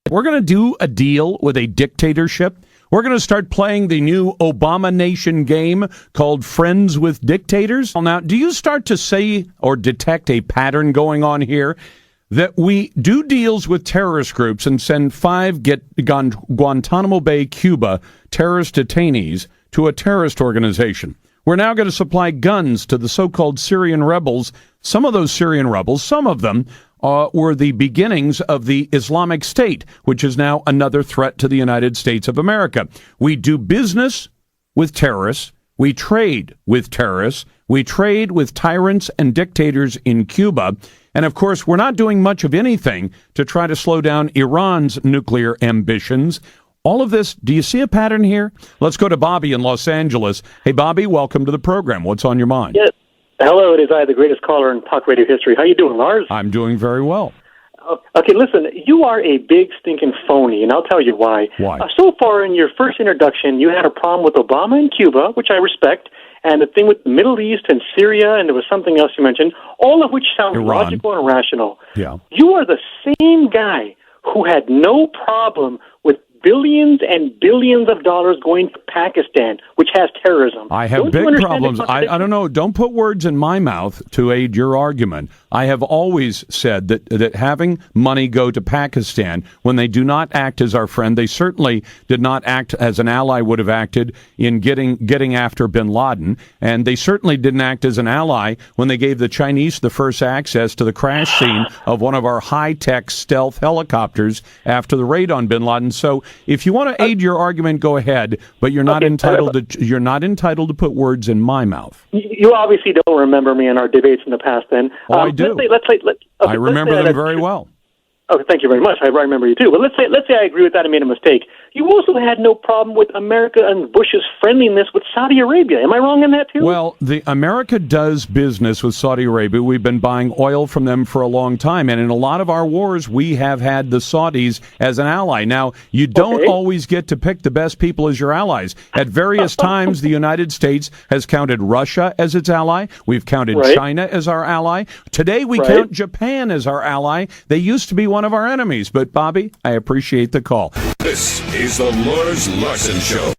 We're going to do a deal with a dictatorship. We're going to start playing the new Obama Nation game called Friends with Dictators. Now, do you start to say or detect a pattern going on here that we do deals with terrorist groups and send 5 Guantanamo Bay, Cuba terrorist detainees to a terrorist organization? We're now going to supply guns to the so-called Syrian rebels. Some of those Syrian rebels, some of them, were the beginnings of the Islamic State, which is now another threat to the United States of America. We do business with terrorists. We trade with terrorists. We trade with tyrants and dictators in Cuba. And, of course, we're not doing much of anything to try to slow down Iran's nuclear ambitions. All of this, do you see a pattern here? Let's go to Bobby in Los Angeles. Hey, Bobby, welcome to the program. What's on your mind? Yes. Hello, it is I, the greatest caller in talk radio history. How you doing, Lars? I'm doing very well. Okay, listen, you are a big stinking phony, and I'll tell you why. Why? So far in your first introduction, you had a problem with Obama and Cuba, which I respect, and the thing with the Middle East and Syria, and there was something else you mentioned, all of which sounds Iran. Logical and rational. Yeah. You are the same guy who had no problem with billions and billions of dollars going to Pakistan, which has terrorism. I have big problems. I don't know. Don't put words in my mouth to aid your argument. I have always said that having money go to Pakistan when they do not act as our friend, they certainly did not act as an ally would have acted in getting after bin Laden, and they certainly didn't act as an ally when they gave the Chinese the first access to the crash scene of one of our high-tech stealth helicopters after the raid on bin Laden. So if you want to aid your argument, go ahead, but you're not entitled to put words in my mouth. You obviously don't remember me in our debates in the past. Then I do. I remember them very well. Okay, thank you very much. I remember you too. But let's say I agree with that and made a mistake. You also had no problem with America and Bush's friendliness with Saudi Arabia. Am I wrong in that too? Well, America does business with Saudi Arabia. We've been buying oil from them for a long time, and in a lot of our wars, we have had the Saudis as an ally. Now, you don't always get to pick the best people as your allies. At various times, the United States has counted Russia as its ally. We've counted China as our ally. Today, we count Japan as our ally. They used to be one of our enemies. But, Bobby, I appreciate the call. This is the Lars Larson Show.